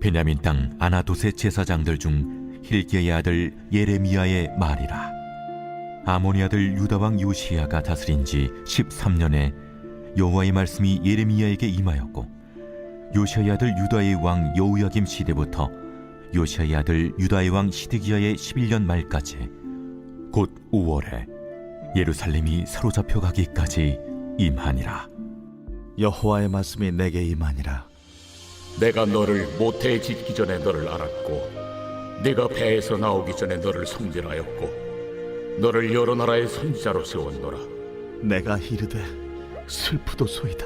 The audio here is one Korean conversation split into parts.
베냐민 땅 아나돗의 제사장들 중 hilki야의 아들 예레미야의 말이라. 아모니 아들 유다 왕 요시야가 다스린 지 13년에 여호와의 말씀이 예레미야에게 임하였고, 요시야의 아들 유다의 왕 여호야김 시대부터 요시야의 아들 유다의 왕 시드기야의 11년 말까지, 곧 5월에 예루살렘이 사로잡혀 가기까지 임하니라. 여호와의 말씀이 내게 임하니라. 내가 너를 모태에 짓기 전에 너를 알았고, 네가 배에서 나오기 전에 너를 성질하였고, 너를 여러 나라의 선지자로 세웠노라. 내가 이르되 슬프도소이다.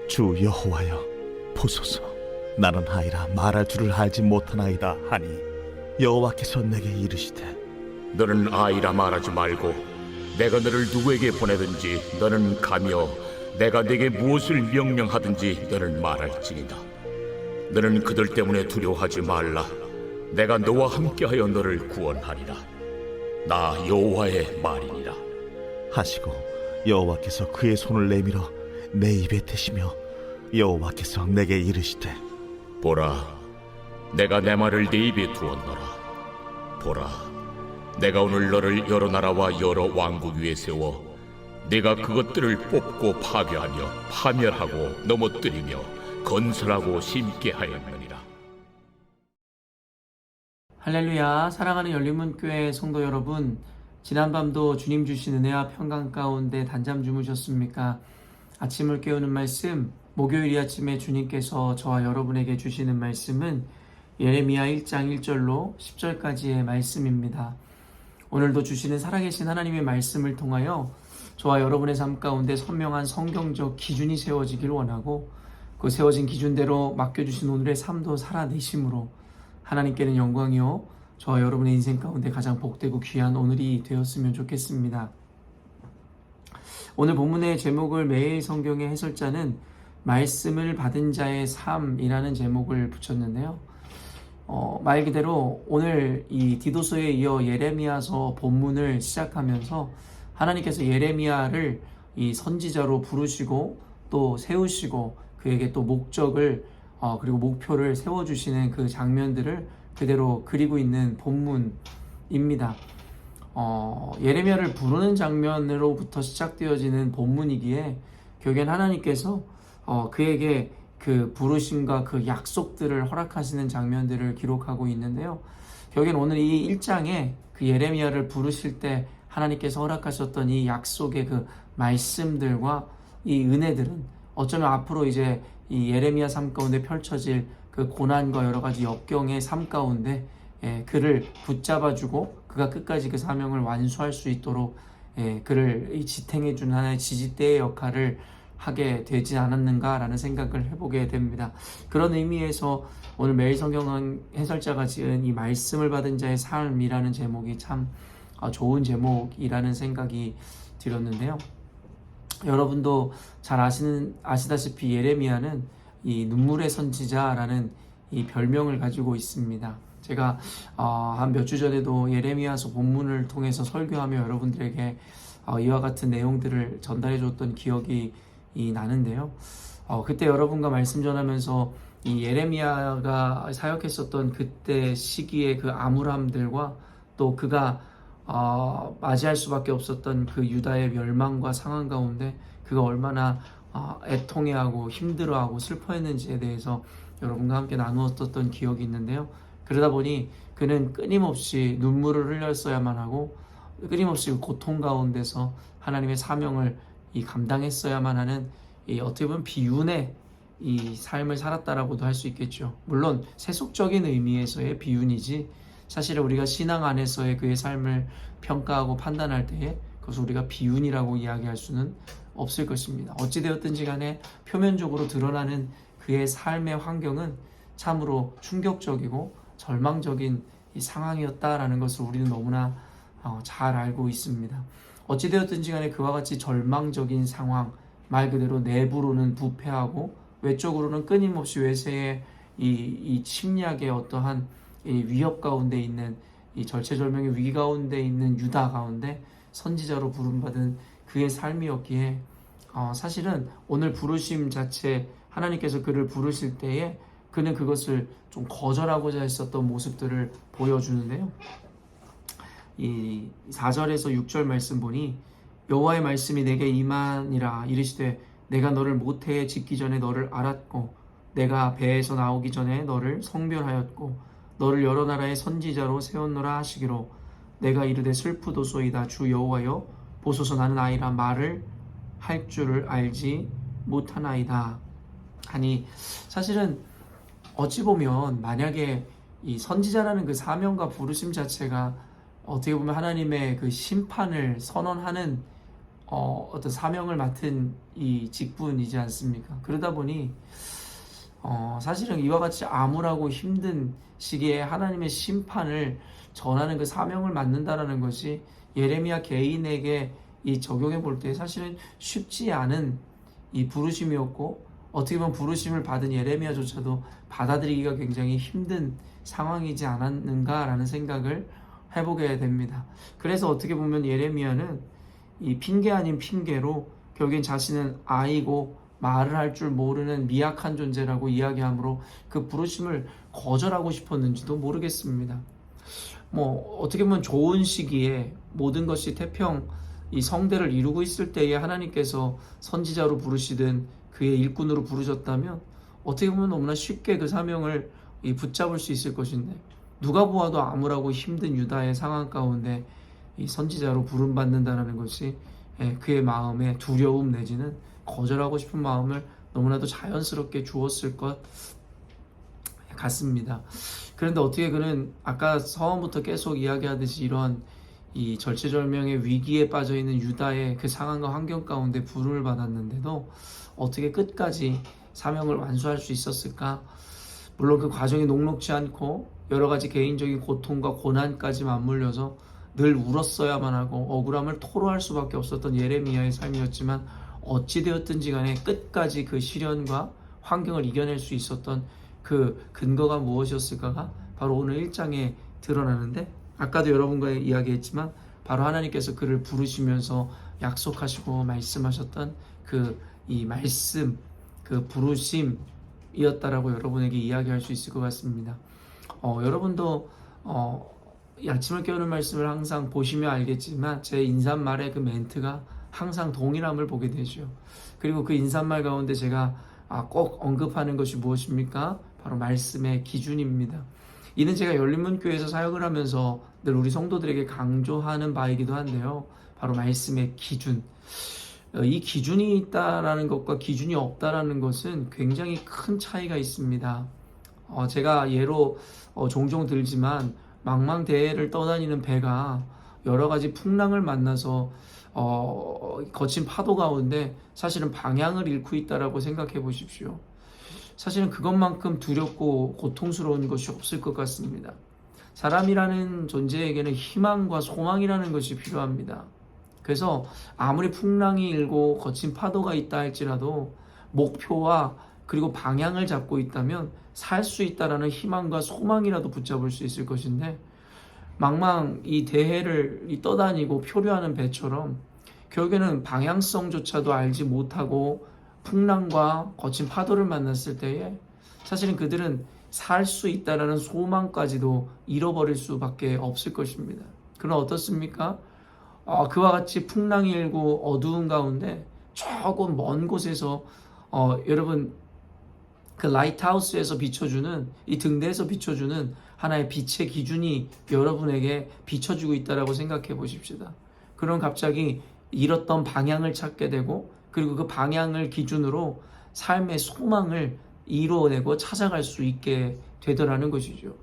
주 여호와여, 보소서. 나는 아이라 말할 줄을 알지 못하나이다 하니, 여호와께서 내게 이르시되, 너는 아이라 말하지 말고 내가 너를 누구에게 보내든지 너는 가며 내가 네게 무엇을 명령하든지 너는 말할지니라. 너는 그들 때문에 두려워하지 말라. 내가 너와 함께하여 너를 구원하리라. 나 여호와의 말이니라. 하시고 여호와께서 그의 손을 내밀어 내 입에 대시며, 여호와께서 내게 이르시되, 보라, 내가 내 말을 네 입에 두었노라. 보라, 내가 오늘 너를 여러 나라와 여러 왕국 위에 세워 네가 그것들을 뽑고 파괴하며 파멸하고 넘어뜨리며 건설하고 심게 하였느니라. 할렐루야. 사랑하는 열린문교회 성도 여러분, 지난밤도 주님 주신 은혜와 평강 가운데 단잠 주무셨습니까? 아침을 깨우는 말씀, 목요일 이 아침에 주님께서 저와 여러분에게 주시는 말씀은 예레미야 1장 1절로 10절까지의 말씀입니다. 오늘도 주시는 살아계신 하나님의 말씀을 통하여 저와 여러분의 삶 가운데 선명한 성경적 기준이 세워지길 원하고, 그 세워진 기준대로 맡겨주신 오늘의 삶도 살아내심으로 하나님께는 영광이요, 저와 여러분의 인생 가운데 가장 복되고 귀한 오늘이 되었으면 좋겠습니다. 오늘 본문의 제목을 매일 성경의 해설자는 말씀을 받은 자의 삶이라는 제목을 붙였는데요. 말 그대로 오늘 이 디도서에 이어 예레미야서 본문을 시작하면서 하나님께서 예레미야를 이 선지자로 부르시고 또 세우시고 그에게 또 목적을 그리고 목표를 세워주시는 그 장면들을 그대로 그리고 있는 본문입니다. 예레미야를 부르는 장면으로부터 시작되어지는 본문이기에 결국엔 하나님께서 그에게 그 부르심과 그 약속들을 허락하시는 장면들을 기록하고 있는데요. 결국엔 오늘 이 1장에 그 예레미야를 부르실 때 하나님께서 허락하셨던 이 약속의 그 말씀들과 이 은혜들은 어쩌면 앞으로 이제 이 예레미야 삶 가운데 펼쳐질 그 고난과 여러 가지 역경의 삶 가운데 그를 붙잡아주고 그가 끝까지 그 사명을 완수할 수 있도록 그를 지탱해주는 하나의 지지대의 역할을 하게 되지 않았는가라는 생각을 해보게 됩니다. 그런 의미에서 오늘 매일 성경 해설자가 지은 이 말씀을 받은 자의 삶이라는 제목이 참 좋은 제목이라는 생각이 들었는데요. 여러분도 잘 아시다시피 예레미야는 이 눈물의 선지자라는 이 별명을 가지고 있습니다. 제가 한 몇 주 전에도 예레미야서 본문을 통해서 설교하며 여러분들에게 이와 같은 내용들을 전달해 줬던 기억이 나는데요. 그때 여러분과 말씀 전하면서 이 예레미야가 사역했었던 그때 시기의 그 암울함들과 또 그가 맞이할 수밖에 없었던 그 유다의 멸망과 상황 가운데 그가 얼마나 애통해하고 힘들어하고 슬퍼했는지에 대해서 여러분과 함께 나누었던 기억이 있는데요. 그러다 보니 그는 끊임없이 눈물을 흘렸어야만 하고 끊임없이 고통 가운데서 하나님의 사명을 감당했어야만 하는 어떻게 보면 비운의 이 삶을 살았다라고도 할 수 있겠죠. 물론 세속적인 의미에서의 비운이지 사실은 우리가 신앙 안에서의 그의 삶을 평가하고 판단할 때에 그것을 우리가 비운이라고 이야기할 수는 없을 것입니다. 어찌되었든지 간에 표면적으로 드러나는 그의 삶의 환경은 참으로 충격적이고 절망적인 이 상황이었다라는 것을 우리는 너무나 잘 알고 있습니다. 어찌되었든지 간에 그와 같이 절망적인 상황, 말 그대로 내부로는 부패하고 외적으로는 끊임없이 외세의 이 침략의 어떠한 이 위협 가운데 있는 이 절체절명의 위기 가운데 있는 유다 가운데 선지자로 부름받은 그의 삶이었기에 사실은 오늘 부르심 자체 하나님께서 그를 부르실 때에 그는 그것을 좀 거절하고자 했었던 모습들을 보여주는데요. 이 4절에서 6절 말씀 보니 여호와의 말씀이 내게 임하니라. 이르시되 내가 너를 모태에 짓기 전에 너를 알았고 내가 배에서 나오기 전에 너를 성별하였고 너를 여러 나라의 선지자로 세웠노라 하시기로 내가 이르되 슬프도소이다. 주 여호와여 보소서 나는 아이라 말을 할 줄을 알지 못하나이다. 아니 사실은 어찌 보면 만약에 이 선지자라는 그 사명과 부르심 자체가 어떻게 보면 하나님의 그 심판을 선언하는 어떤 사명을 맡은 이 직분이지 않습니까? 그러다 보니 사실은 이와 같이 암울하고 힘든 시기에 하나님의 심판을 전하는 그 사명을 맡는다라는 것이 예레미야 개인에게 이 적용해 볼 때 사실은 쉽지 않은 이 부르심이었고 어떻게 보면 부르심을 받은 예레미야조차도 받아들이기가 굉장히 힘든 상황이지 않았는가라는 생각을 해보게 됩니다. 그래서 어떻게 보면 예레미야는 이 핑계 아닌 핑계로 결국엔 자신은 아이고 말을 할 줄 모르는 미약한 존재라고 이야기하므로 그 부르심을 거절하고 싶었는지도 모르겠습니다. 어떻게 보면 좋은 시기에 모든 것이 태평 이 성대를 이루고 있을 때에 하나님께서 선지자로 부르시든 그의 일꾼으로 부르셨다면 어떻게 보면 너무나 쉽게 그 사명을 붙잡을 수 있을 것인데 누가 보아도 암울하고 힘든 유다의 상황 가운데 이 선지자로 부름받는다는 것이 그의 마음에 두려움 내지는 거절하고 싶은 마음을 너무나도 자연스럽게 주었을 것 같습니다. 그런데 어떻게 그는 아까 처음부터 계속 이야기하듯이 이런 이 절체절명의 위기에 빠져 있는 유다의 그 상황과 환경 가운데 부름을 받았는데도 어떻게 끝까지 사명을 완수할 수 있었을까? 물론 그 과정이 녹록지 않고 여러 가지 개인적인 고통과 고난까지 맞물려서 늘 울었어야만 하고 억울함을 토로할 수밖에 없었던 예레미야의 삶이었지만 어찌되었든지 간에 끝까지 그 시련과 환경을 이겨낼 수 있었던 그 근거가 무엇이었을까가 바로 오늘 1장에 드러나는데 아까도 여러분과 이야기했지만 바로 하나님께서 그를 부르시면서 약속하시고 말씀하셨던 이 말씀, 그 부르심이었다라고 여러분에게 이야기할 수 있을 것 같습니다. 여러분도 이 아침을 깨우는 말씀을 항상 보시면 알겠지만 제 인사말의 그 멘트가 항상 동일함을 보게 되죠. 그리고 그 인사말 가운데 제가 꼭 언급하는 것이 무엇입니까? 바로 말씀의 기준입니다. 이는 제가 열린문교회에서 사역을 하면서 늘 우리 성도들에게 강조하는 바이기도 한데요. 바로 말씀의 기준. 이 기준이 있다라는 것과 기준이 없다라는 것은 굉장히 큰 차이가 있습니다. 제가 예로 종종 들지만 망망대해를 떠다니는 배가 여러 가지 풍랑을 만나서 거친 파도 가운데 사실은 방향을 잃고 있다라고 생각해 보십시오. 사실은 그것만큼 두렵고 고통스러운 것이 없을 것 같습니다. 사람이라는 존재에게는 희망과 소망이라는 것이 필요합니다. 그래서 아무리 풍랑이 일고 거친 파도가 있다 할지라도 목표와 그리고 방향을 잡고 있다면 살 수 있다라는 희망과 소망이라도 붙잡을 수 있을 것인데 망망 이 대해를 떠다니고 표류하는 배처럼 결국에는 방향성조차도 알지 못하고 풍랑과 거친 파도를 만났을 때에 사실은 그들은 살 수 있다라는 소망까지도 잃어버릴 수밖에 없을 것입니다. 그러나 어떻습니까? 그와 같이 풍랑이 일고 어두운 가운데 조금 먼 곳에서 여러분 그 라이트하우스에서 비춰주는 이 등대에서 비춰주는 하나의 빛의 기준이 여러분에게 비춰주고 있다라고 생각해 보십시다. 그럼 갑자기 잃었던 방향을 찾게 되고 그리고 그 방향을 기준으로 삶의 소망을 이루어내고 찾아갈 수 있게 되더라는 것이죠.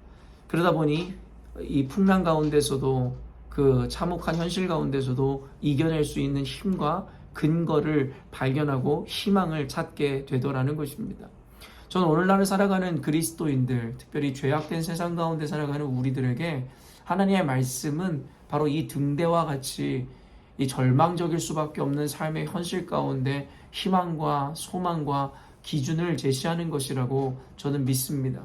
그러다 보니 이 풍랑 가운데서도 그 참혹한 현실 가운데서도 이겨낼 수 있는 힘과 근거를 발견하고 희망을 찾게 되더라는 것입니다. 저는 오늘날을 살아가는 그리스도인들, 특별히 죄악된 세상 가운데 살아가는 우리들에게 하나님의 말씀은 바로 이 등대와 같이 이 절망적일 수밖에 없는 삶의 현실 가운데 희망과 소망과 기준을 제시하는 것이라고 저는 믿습니다.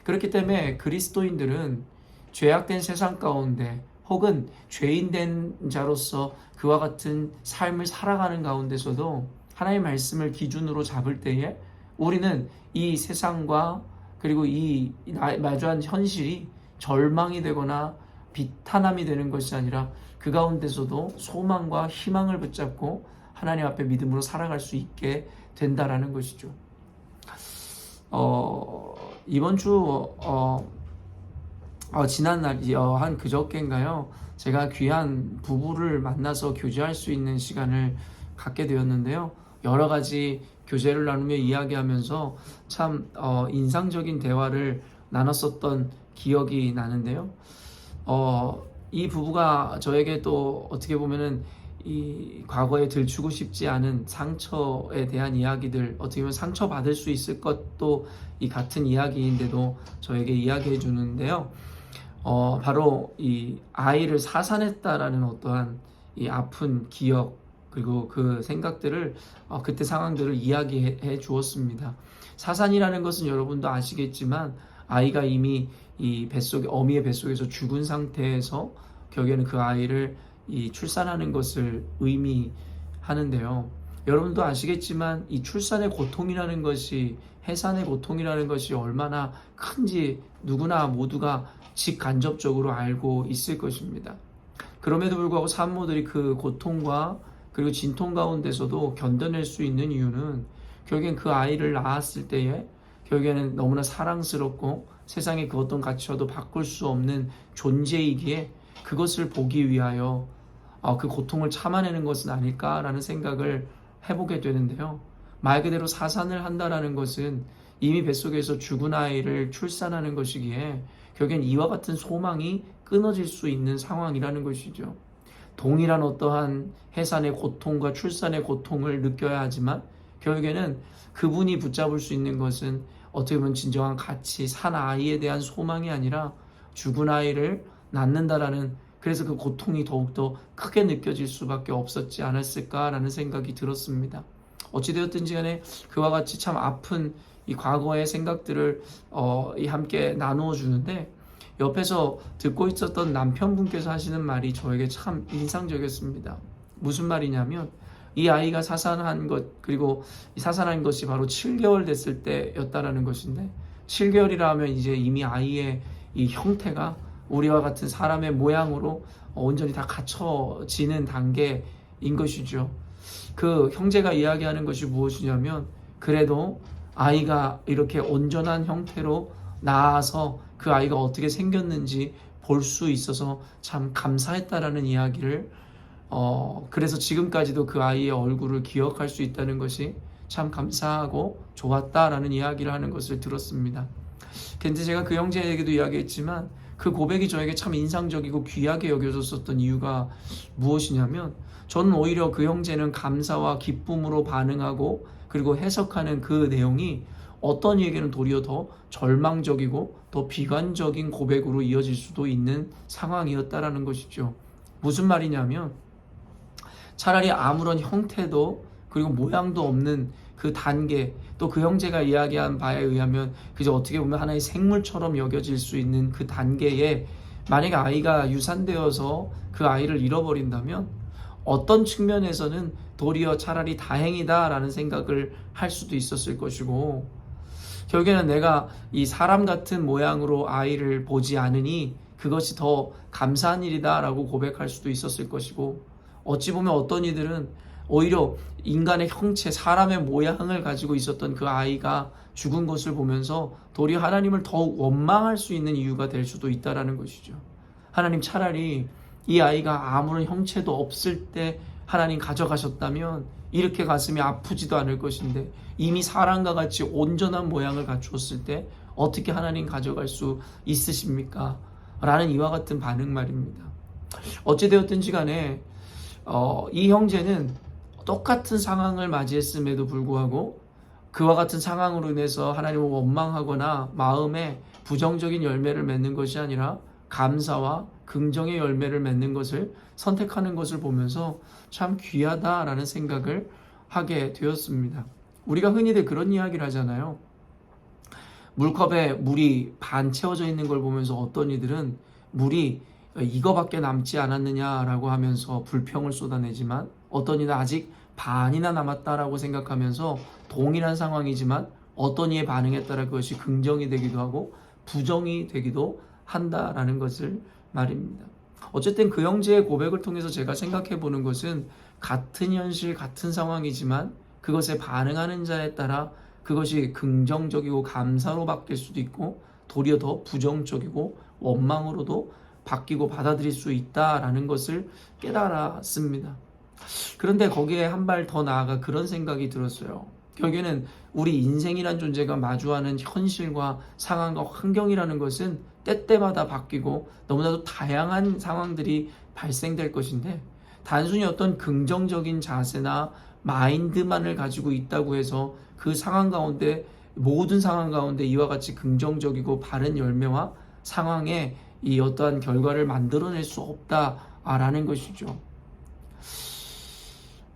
그렇기 때문에 그리스도인들은 죄악된 세상 가운데 혹은 죄인된 자로서 그와 같은 삶을 살아가는 가운데서도 하나님의 말씀을 기준으로 잡을 때에 우리는 이 세상과 그리고 이 마주한 현실이 절망이 되거나 비탄함이 되는 것이 아니라 그 가운데서도 소망과 희망을 붙잡고 하나님 앞에 믿음으로 살아갈 수 있게 된다라는 것이죠. 이번 주 지난 날 한 그저께인가요? 제가 귀한 부부를 만나서 교제할 수 있는 시간을 갖게 되었는데요. 여러 가지 교제를 나누며 이야기하면서 참 인상적인 대화를 나눴었던 기억이 나는데요. 이 부부가 저에게 또 어떻게 보면은 이 과거에 들추고 싶지 않은 상처에 대한 이야기들, 어떻게 보면 상처받을 수 있을 것도 이 같은 이야기인데도 저에게 이야기해 주는데요. 바로 이 아이를 사산했다라는 어떠한 이 아픈 기억, 그리고 그 생각들을 그때 상황들을 이야기해 주었습니다. 사산이라는 것은 여러분도 아시겠지만 아이가 이미 이 뱃속에, 어미의 뱃속에서 죽은 상태에서 결국에는 그 아이를 이 출산하는 것을 의미하는데요. 여러분도 아시겠지만 이 출산의 고통이라는 것이, 해산의 고통이라는 것이 얼마나 큰지 누구나 모두가 직간접적으로 알고 있을 것입니다. 그럼에도 불구하고 산모들이 그 고통과 그리고 진통 가운데서도 견뎌낼 수 있는 이유는 결국엔 그 아이를 낳았을 때에 결국에는 너무나 사랑스럽고 세상에 그 어떤 가치와도 바꿀 수 없는 존재이기에 그것을 보기 위하여 그 고통을 참아내는 것은 아닐까라는 생각을 해보게 되는데요. 말 그대로 사산을 한다라는 것은 이미 뱃속에서 죽은 아이를 출산하는 것이기에 결국엔 이와 같은 소망이 끊어질 수 있는 상황이라는 것이죠. 동일한 어떠한 해산의 고통과 출산의 고통을 느껴야 하지만 결국에는 그분이 붙잡을 수 있는 것은 어떻게 보면 진정한 가치, 산 아이에 대한 소망이 아니라 죽은 아이를 낳는다라는, 그래서 그 고통이 더욱더 크게 느껴질 수밖에 없었지 않았을까라는 생각이 들었습니다. 어찌되었든지 간에 그와 같이 참 아픈 이 과거의 생각들을 함께 나누어 주는데, 옆에서 듣고 있었던 남편분께서 하시는 말이 저에게 참 인상적이었습니다. 무슨 말이냐면 이 아이가 사산한 것, 그리고 이 사산한 것이 바로 7개월 됐을 때였다라는 것인데, 7개월이라 하면 이제 이미 아이의 이 형태가 우리와 같은 사람의 모양으로 온전히 다 갖춰지는 단계인 것이죠. 그 형제가 이야기하는 것이 무엇이냐면, 그래도 아이가 이렇게 온전한 형태로 나아서 그 아이가 어떻게 생겼는지 볼 수 있어서 참 감사했다라는 이야기를, 그래서 지금까지도 그 아이의 얼굴을 기억할 수 있다는 것이 참 감사하고 좋았다라는 이야기를 하는 것을 들었습니다. 근데 제가 그 형제에게도 이야기했지만 그 고백이 저에게 참 인상적이고 귀하게 여겨졌었던 이유가 무엇이냐면, 저는 오히려 그 형제는 감사와 기쁨으로 반응하고 그리고 해석하는 그 내용이 어떤 이에게는 도리어 더 절망적이고 더 비관적인 고백으로 이어질 수도 있는 상황이었다라는 것이죠. 무슨 말이냐면, 차라리 아무런 형태도 그리고 모양도 없는 그 단계, 또 그 형제가 이야기한 바에 의하면 그저 어떻게 보면 하나의 생물처럼 여겨질 수 있는 그 단계에 만약에 아이가 유산되어서 그 아이를 잃어버린다면 어떤 측면에서는 도리어 차라리 다행이다라는 생각을 할 수도 있었을 것이고, 결국에는 내가 이 사람 같은 모양으로 아이를 보지 않으니 그것이 더 감사한 일이다라고 고백할 수도 있었을 것이고, 어찌 보면 어떤 이들은 오히려 인간의 형체, 사람의 모양을 가지고 있었던 그 아이가 죽은 것을 보면서 도리어 하나님을 더욱 원망할 수 있는 이유가 될 수도 있다라는 것이죠. 하나님, 차라리 이 아이가 아무런 형체도 없을 때 하나님 가져가셨다면 이렇게 가슴이 아프지도 않을 것인데, 이미 사람과 같이 온전한 모양을 갖추었을 때 어떻게 하나님 가져갈 수 있으십니까? 라는 이와 같은 반응 말입니다. 어찌되었든지 간에 이 형제는 똑같은 상황을 맞이했음에도 불구하고 그와 같은 상황으로 인해서 하나님을 원망하거나 마음에 부정적인 열매를 맺는 것이 아니라 감사와 긍정의 열매를 맺는 것을 선택하는 것을 보면서 참 귀하다라는 생각을 하게 되었습니다. 우리가 흔히들 그런 이야기를 하잖아요. 물컵에 물이 반 채워져 있는 걸 보면서 어떤 이들은 물이 이거밖에 남지 않았느냐라고 하면서 불평을 쏟아내지만, 어떤 이는 아직 반이나 남았다라고 생각하면서 동일한 상황이지만 어떤 이의 반응에 따라 그것이 긍정이 되기도 하고 부정이 되기도 한다라는 것을 말입니다. 어쨌든 그 형제의 고백을 통해서 제가 생각해 보는 것은 같은 현실, 같은 상황이지만 그것에 반응하는 자에 따라 그것이 긍정적이고 감사로 바뀔 수도 있고 도리어 더 부정적이고 원망으로도 바뀌고 받아들일 수 있다라는 것을 깨달았습니다. 그런데 거기에 한 발 더 나아가 그런 생각이 들었어요. 결국에는 우리 인생이란 존재가 마주하는 현실과 상황과 환경이라는 것은 때때마다 바뀌고 너무나도 다양한 상황들이 발생될 것인데 단순히 어떤 긍정적인 자세나 마인드만을 가지고 있다고 해서 그 상황 가운데 모든 상황 가운데 이와 같이 긍정적이고 바른 열매와 상황에 이 어떠한 결과를 만들어낼 수 없다라는 것이죠.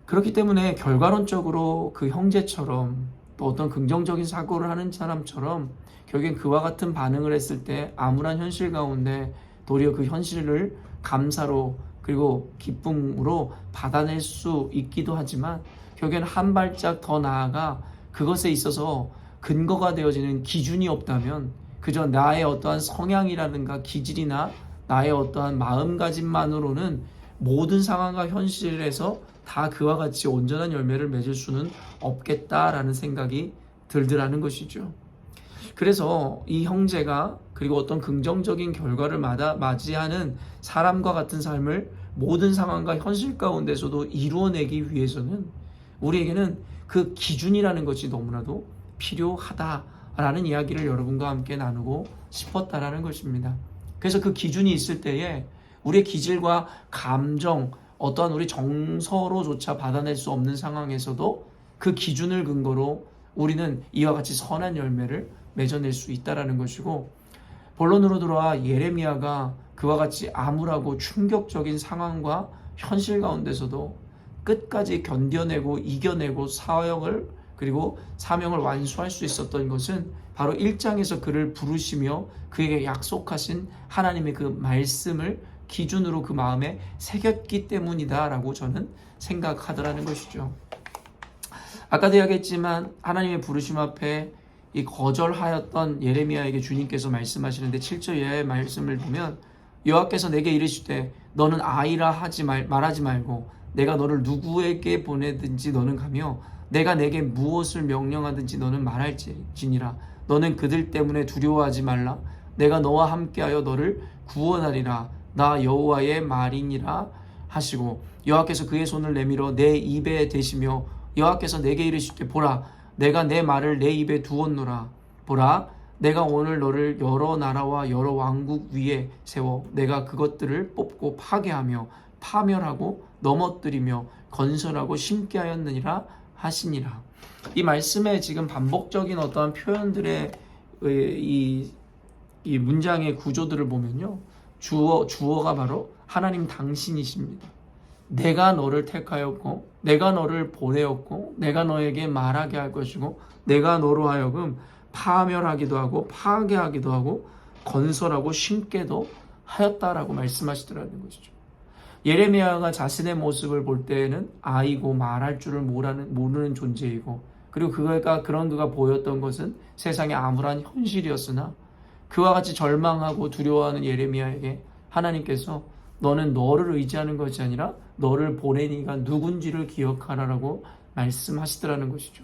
그렇기 때문에 결과론적으로 그 형제처럼 또 어떤 긍정적인 사고를 하는 사람처럼 결국엔 그와 같은 반응을 했을 때 암울한 현실 가운데 도리어 그 현실을 감사로 그리고 기쁨으로 받아낼 수 있기도 하지만 결국엔 한 발짝 더 나아가 그것에 있어서 근거가 되어지는 기준이 없다면 그저 나의 어떠한 성향이라든가 기질이나 나의 어떠한 마음가짐만으로는 모든 상황과 현실에서 다 그와 같이 온전한 열매를 맺을 수는 없겠다라는 생각이 들더라는 것이죠. 그래서 이 형제가 그리고 어떤 긍정적인 결과를 맞이하는 사람과 같은 삶을 모든 상황과 현실 가운데서도 이루어내기 위해서는 우리에게는 그 기준이라는 것이 너무나도 필요하다라는 이야기를 여러분과 함께 나누고 싶었다라는 것입니다. 그래서 그 기준이 있을 때에 우리의 기질과 감정, 어떠한 우리 정서로조차 받아낼 수 없는 상황에서도 그 기준을 근거로 우리는 이와 같이 선한 열매를 맺어낼 수 있다라는 것이고, 본론으로 들어와 예레미야가 그와 같이 암울하고 충격적인 상황과 현실 가운데서도 끝까지 견뎌내고 이겨내고 사역을 그리고 사명을 완수할 수 있었던 것은 바로 1장에서 그를 부르시며 그에게 약속하신 하나님의 그 말씀을 기준으로 그 마음에 새겼기 때문이다라고 저는 생각하더라는 것이죠. 아까도 이야기했지만 하나님의 부르심 앞에 이 거절하였던 예레미야에게 주님께서 말씀하시는데 7절 이하의 말씀을 보면 여호와께서 내게 이르시되 너는 아이라 말하지 말고 내가 너를 누구에게 보내든지 너는 가며 내가 내게 무엇을 명령하든지 너는 말할지니라. 너는 그들 때문에 두려워하지 말라. 내가 너와 함께하여 너를 구원하리라. 나 여호와의 말이니라 하시고, 여호와께서 그의 손을 내밀어 내 입에 대시며 여호와께서 내게 이르시되 보라 내가 내 말을 내 입에 두었노라. 보라 내가 오늘 너를 여러 나라와 여러 왕국 위에 세워 내가 그것들을 뽑고 파괴하며 파멸하고 넘어뜨리며 건설하고 심게 하였느니라 하시니라. 이 말씀에 지금 반복적인 어떠한 표현들의 이 문장의 구조들을 보면요, 주어가 바로 하나님 당신이십니다. 내가 너를 택하였고 내가 너를 보내었고 내가 너에게 말하게 할 것이고 내가 너로 하여금 파멸하기도 하고 파괴하기도 하고 건설하고 심게도 하였다라고 말씀하시더라는 것이죠. 예레미야가 자신의 모습을 볼 때에는 아이고 말할 줄을 모르는 존재이고, 그리고 그가 보였던 것은 세상의 암울한 현실이었으나 그와 같이 절망하고 두려워하는 예레미야에게 하나님께서 너는 너를 의지하는 것이 아니라 너를 보낸 이가 누군지를 기억하라라고 말씀하시더라는 것이죠.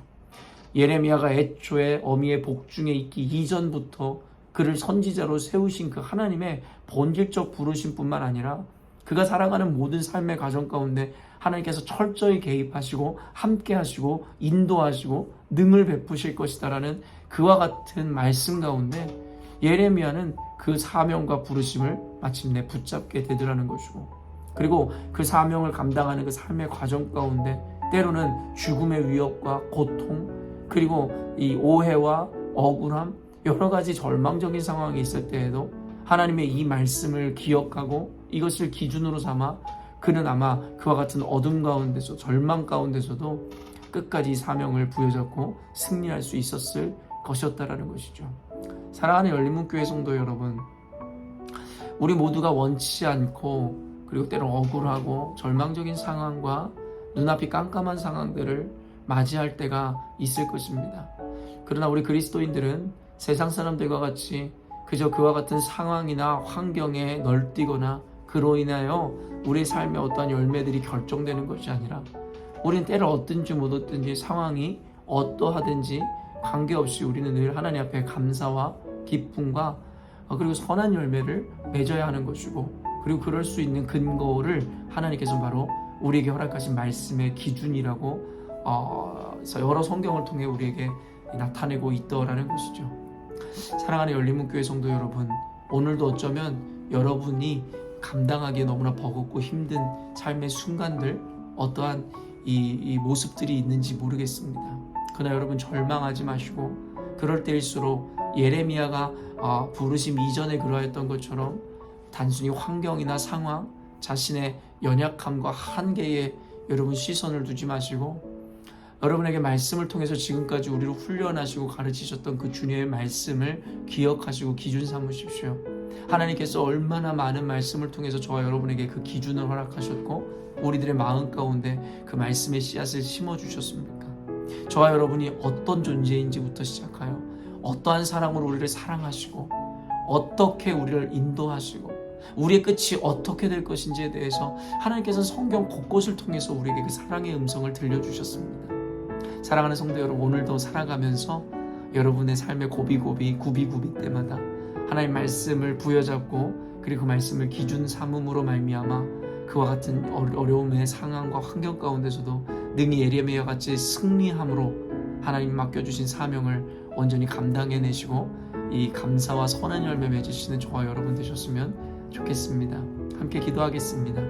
예레미야가 애초에 어미의 복중에 있기 이전부터 그를 선지자로 세우신 그 하나님의 본질적 부르심뿐만 아니라 그가 살아가는 모든 삶의 과정 가운데 하나님께서 철저히 개입하시고 함께하시고 인도하시고 능을 베푸실 것이다라는 그와 같은 말씀 가운데 예레미야는 그 사명과 부르심을 마침내 붙잡게 되더라는 것이고, 그리고 그 사명을 감당하는 그 삶의 과정 가운데 때로는 죽음의 위협과 고통 그리고 이 오해와 억울함 여러 가지 절망적인 상황이 있을 때에도 하나님의 이 말씀을 기억하고 이것을 기준으로 삼아 그는 아마 그와 같은 어둠 가운데서 절망 가운데서도 끝까지 사명을 부여잡고 승리할 수 있었을 것이었다라는 것이죠. 사랑하는 열린문교회 성도 여러분, 우리 모두가 원치 않고 그리고 때로 억울하고 절망적인 상황과 눈앞이 깜깜한 상황들을 맞이할 때가 있을 것입니다. 그러나 우리 그리스도인들은 세상 사람들과 같이 그저 그와 같은 상황이나 환경에 널뛰거나 그로 인하여 우리의 삶의 어떠한 열매들이 결정되는 것이 아니라 우리는 때를 얻든지 못 얻든지 상황이 어떠하든지 관계없이 우리는 늘 하나님 앞에 감사와 기쁨과 그리고 선한 열매를 맺어야 하는 것이고, 그리고 그럴 수 있는 근거를 하나님께서 바로 우리에게 허락하신 말씀의 기준이라고 여러 성경을 통해 우리에게 나타내고 있더라는 것이죠. 사랑하는 열린문교회 성도 여러분, 오늘도 어쩌면 여러분이 감당하기에 너무나 버겁고 힘든 삶의 순간들, 어떠한 이 모습들이 있는지 모르겠습니다. 그러나 여러분 절망하지 마시고, 그럴 때일수록 예레미야가 부르심 이전에 그러했던 것처럼 단순히 환경이나 상황, 자신의 연약함과 한계에 여러분 시선을 두지 마시고, 여러분에게 말씀을 통해서 지금까지 우리를 훈련하시고 가르치셨던 그 주님의 말씀을 기억하시고 기준 삼으십시오. 하나님께서 얼마나 많은 말씀을 통해서 저와 여러분에게 그 기준을 허락하셨고 우리들의 마음 가운데 그 말씀의 씨앗을 심어주셨습니까? 저와 여러분이 어떤 존재인지부터 시작하여 어떠한 사랑으로 우리를 사랑하시고 어떻게 우리를 인도하시고 우리의 끝이 어떻게 될 것인지에 대해서 하나님께서 성경 곳곳을 통해서 우리에게 그 사랑의 음성을 들려주셨습니다. 사랑하는 성도 여러분, 오늘도 살아가면서 여러분의 삶의 고비고비 구비구비 때마다 하나님 말씀을 부여잡고 그리고 그 말씀을 기준 삼음으로 말미암아 그와 같은 어려움의 상황과 환경 가운데서도 능히 예레미야와 같이 승리함으로 하나님 맡겨주신 사명을 온전히 감당해내시고 이 감사와 선한 열매 맺으시는 저와 여러분 되셨으면 좋겠습니다. 함께 기도하겠습니다.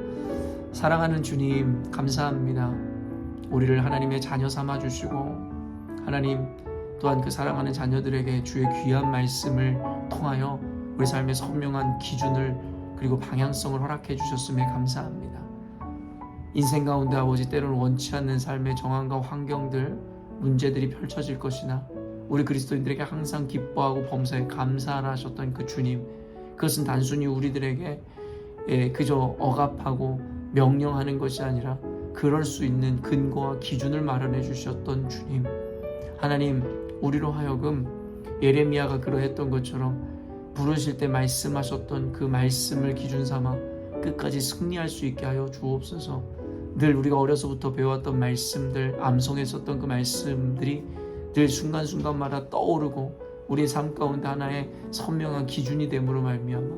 사랑하는 주님, 감사합니다. 우리를 하나님의 자녀 삼아주시고 하나님 또한 그 사랑하는 자녀들에게 주의 귀한 말씀을 통하여 우리 삶의 선명한 기준을 그리고 방향성을 허락해 주셨음에 감사합니다. 인생 가운데 아버지 때로는 원치 않는 삶의 정황과 환경들, 문제들이 펼쳐질 것이나 우리 그리스도인들에게 항상 기뻐하고 범사에 감사하라 하셨던 그 주님, 그것은 단순히 우리들에게 그저 억압하고 명령하는 것이 아니라 그럴 수 있는 근거와 기준을 마련해 주셨던 주님, 하나님, 우리로 하여금 예레미야가 그러했던 것처럼 부르실 때 말씀하셨던 그 말씀을 기준 삼아 끝까지 승리할 수 있게 하여 주옵소서. 늘 우리가 어려서부터 배웠던 말씀들, 암송했었던 그 말씀들이 늘 순간순간마다 떠오르고 우리의 삶 가운데 하나의 선명한 기준이 됨으로 말미암아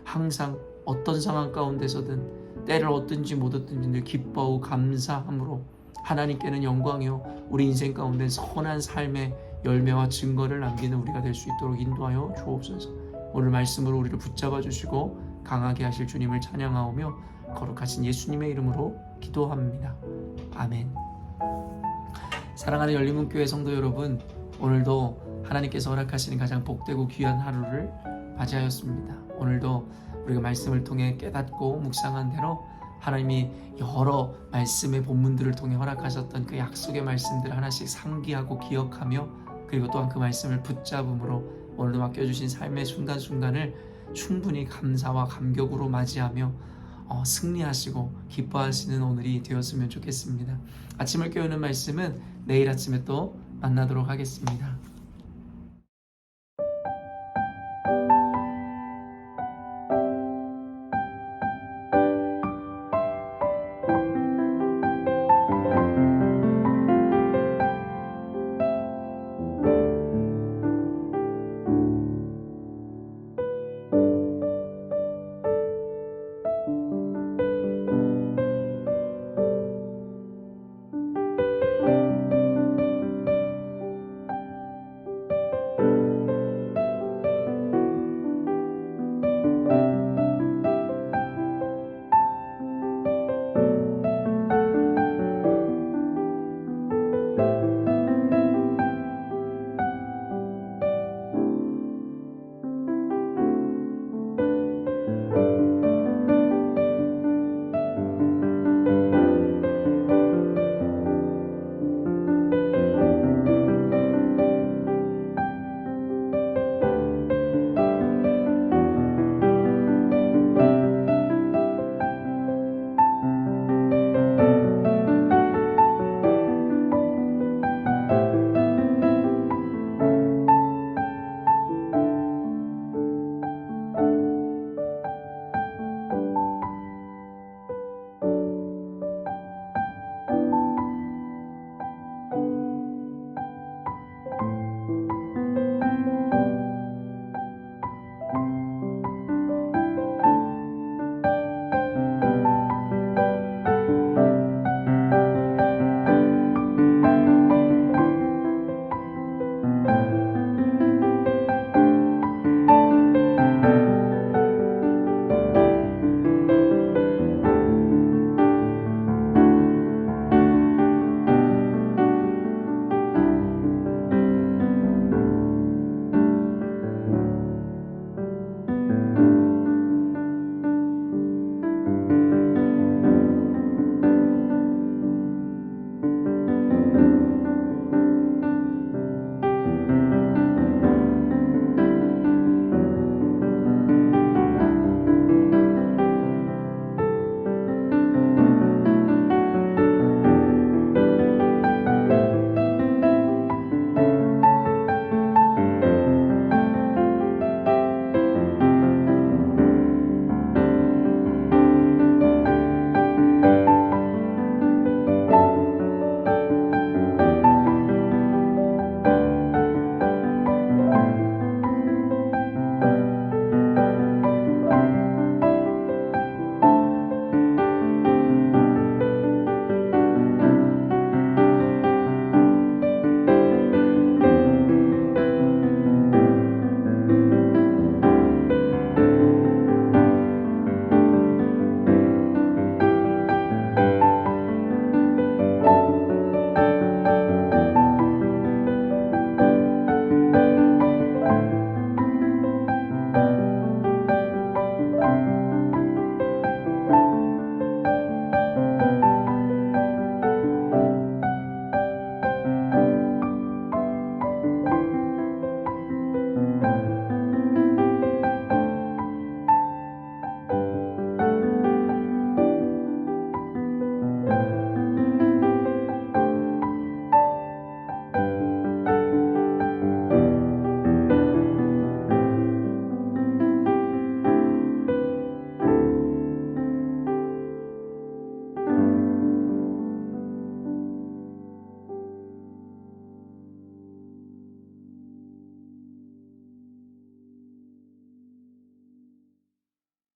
항상 어떤 상황 가운데서든 때를 얻든지 못 얻든지 늘 기뻐하고 감사함으로 하나님께는 영광이요 우리 인생 가운데 선한 삶의 열매와 증거를 남기는 우리가 될 수 있도록 인도하여 주옵소서. 오늘 말씀으로 우리를 붙잡아 주시고 강하게 하실 주님을 찬양하오며 거룩하신 예수님의 이름으로 기도합니다. 아멘. 사랑하는 열린문교회 성도 여러분, 오늘도 하나님께서 허락하시는 가장 복되고 귀한 하루를 맞이하였습니다. 오늘도 우리가 말씀을 통해 깨닫고 묵상한 대로 하나님이 여러 말씀의 본문들을 통해 허락하셨던 그 약속의 말씀들을 하나씩 상기하고 기억하며 그리고 또한 그 말씀을 붙잡음으로 오늘도 맡겨주신 삶의 순간순간을 충분히 감사와 감격으로 맞이하며 승리하시고 기뻐하시는 오늘이 되었으면 좋겠습니다. 아침을 깨우는 말씀은 내일 아침에 또 만나도록 하겠습니다.